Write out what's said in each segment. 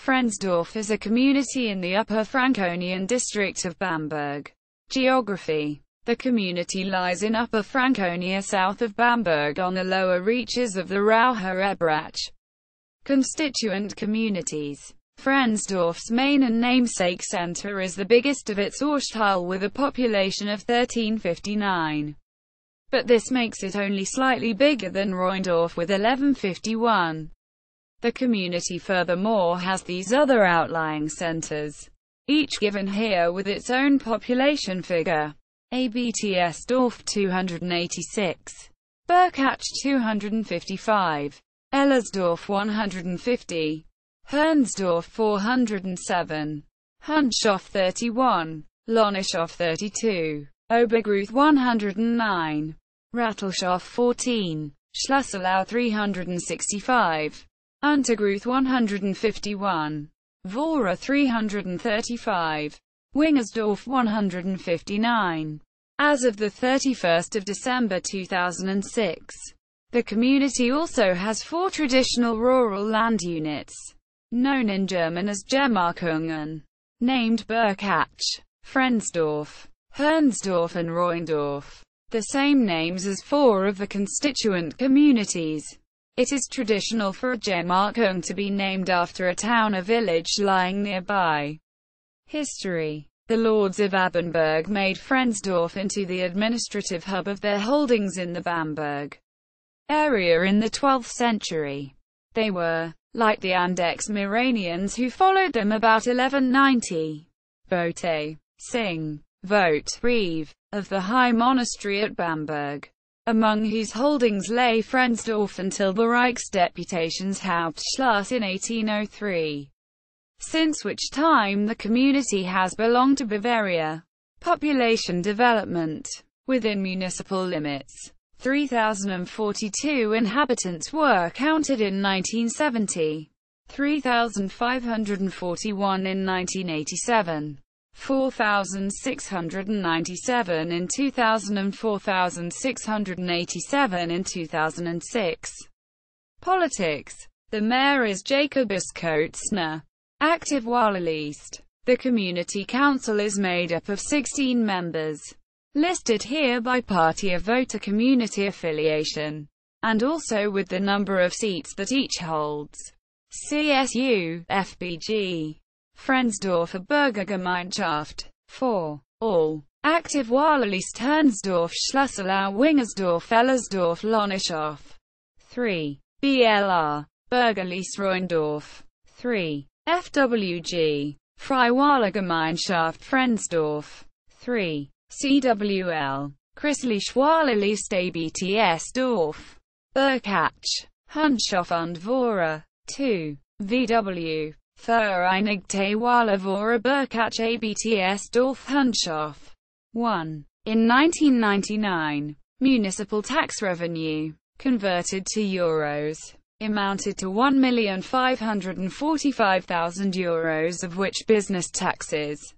Frensdorf is a community in the Upper Franconian district of Bamberg. Geography. The community lies in Upper Franconia south of Bamberg on the lower reaches of the Rauher-Ebrach. Constituent communities. Frensdorf's main and namesake centre is the biggest of its Ortsteil with a population of 1359. But this makes it only slightly bigger than Rheindorf with 1151. The community furthermore has these other outlying centres, each given here with its own population figure. Abtsdorf 286, Berkach 255, Ellersdorf 150, Hernsdorf 407, Hunshof 31, Lonishof 32, Obergruth 109, Rattelshof 14, Schlusselau 365, Untergruth 151, Vora 335, Wingersdorf 159. As of the 31st of December 2006, the community also has 4 traditional rural land units, known in German as Gemarkungen, named Berkach, Frensdorf, Hernsdorf and Rheindorf, the same names as 4 of the constituent communities. It is traditional for a Gemarkung to be named after a town or village lying nearby. History. The lords of Abenberg made Frensdorf into the administrative hub of their holdings in the Bamberg area in the 12th century. They were, like the Andex-Miranians who followed them about 1190, vote, sing, vote, reeve, of the high monastery at Bamberg, among whose holdings lay Frensdorf until the Reichsdeputationshauptschluss in 1803. Since which time the community has belonged to Bavaria. Population development. Within municipal limits, 3,042 inhabitants were counted in 1970, 3,541 in 1987, 4,697 in 2000 and 4,687 in 2006. Politics. The mayor is Jacobus Koetzner. Active Wahllist. The community council is made up of 16 members, listed here by party of voter community affiliation, and also with the number of seats that each holds. CSU, FBG. Frensdorfer Bürgergemeinschaft. 4. All. Active Wahllist Hernsdorf Schlusselau Wingersdorf Ellersdorf Lonishof. 3. BLR. Bürgerlist Rheindorf. 3. FWG. Freiwilligemeinschaft Frensdorf. 3. CWL. Christliche Wahllist Abtsdorf. Berkach, Hunshof und Vora. 2. VW. Vereinigte Wahler Vora Berkach Abtsdorf Hunshof. 1. In 1999, municipal tax revenue, converted to euros, amounted to €1,545,000, of which business taxes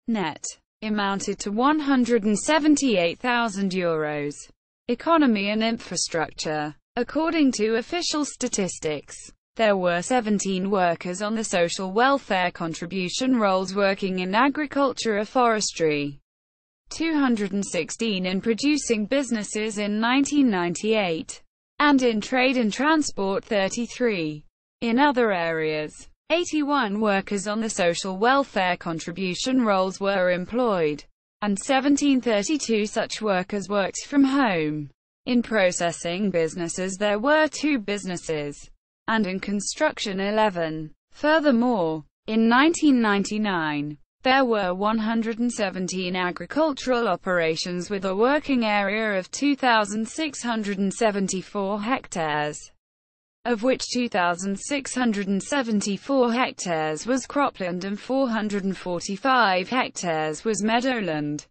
net amounted to €178,000. Economy and infrastructure. According to official statistics, there were 17 workers on the social welfare contribution rolls working in agriculture or forestry, 216 in producing businesses in 1998, and in trade and transport 33. In other areas, 81 workers on the social welfare contribution rolls were employed, and 1732 such workers worked from home. In processing businesses there were 2 businesses, and in construction 11. Furthermore, in 1999, there were 117 agricultural operations with a working area of 2,674 hectares, of which 2,674 hectares was cropland and 445 hectares was meadowland.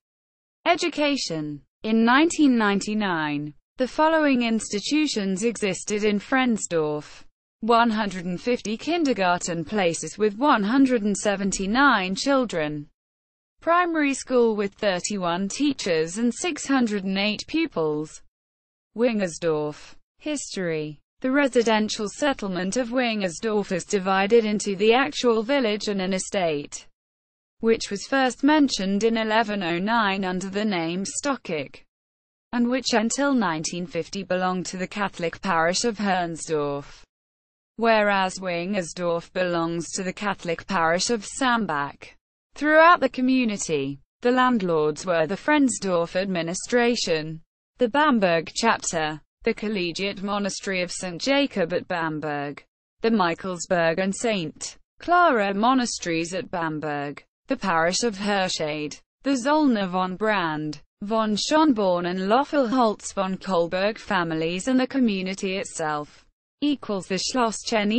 Education. In 1999, the following institutions existed in Frensdorf: 150 kindergarten places with 179 children, primary school with 31 teachers and 608 pupils. Wingersdorf. History. The residential settlement of Wingersdorf is divided into the actual village and an estate, which was first mentioned in 1109 under the name Stockich, and which until 1950 belonged to the Catholic parish of Frensdorf, whereas Wingersdorf belongs to the Catholic parish of Sambach. Throughout the community, the landlords were the Frensdorf administration, the Bamberg chapter, the Collegiate Monastery of St. Jacob at Bamberg, the Michaelsburg and St. Clara monasteries at Bamberg, the parish of Hirschade, the Zollner von Brand, von Schonborn and Loffelholz von Kolberg families, and the community itself. The Schlosschen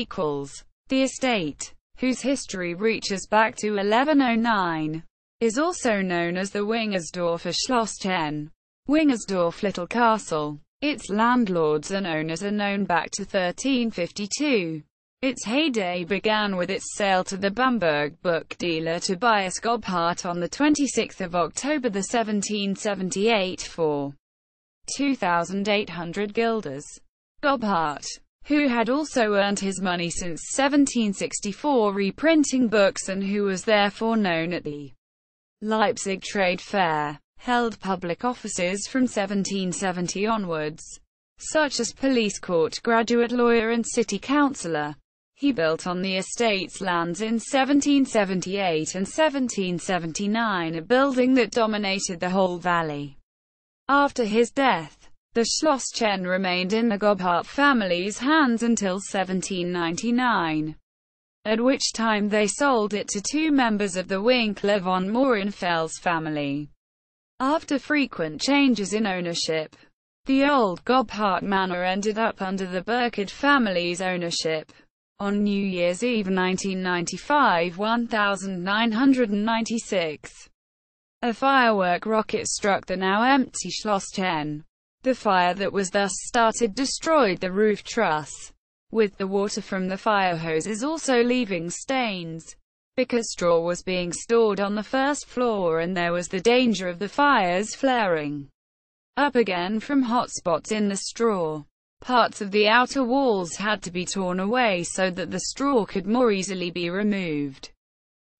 the estate, whose history reaches back to 1109, is also known as the Wingersdorfer Schlosschen, Wingersdorf Little Castle. Its landlords and owners are known back to 1352. Its heyday began with its sale to the Bamberg book dealer Tobias Gobhardt on 26 October 1778 for 2,800 guilders. Gobhardt, who had also earned his money since 1764 reprinting books and who was therefore known at the Leipzig Trade Fair, held public offices from 1770 onwards, such as police court, graduate lawyer and city councillor. He built on the estate's lands in 1778 and 1779 a building that dominated the whole valley. After his death, the Schlosschen remained in the Gobhardt family's hands until 1799, at which time they sold it to two members of the Winkler von Mohrenfels family. After frequent changes in ownership, the old Gobhardt manor ended up under the Burkhardt family's ownership. On New Year's Eve 1995, 1996, a firework rocket struck the now empty Schlosschen. The fire that was thus started destroyed the roof truss, with the water from the fire hoses also leaving stains, because straw was being stored on the first floor and there was the danger of the fires flaring up again from hot spots in the straw. Parts of the outer walls had to be torn away so that the straw could more easily be removed.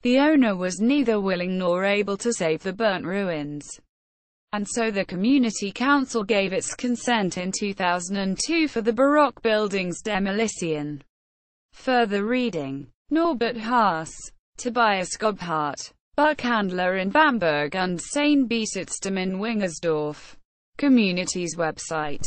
The owner was neither willing nor able to save the burnt ruins, and so the community council gave its consent in 2002 for the Baroque building's demolition. Further reading: Norbert Haas, Tobias Gobhardt, Buchhandler in Bamberg und sein Besitztum in Wingersdorf. Community's website.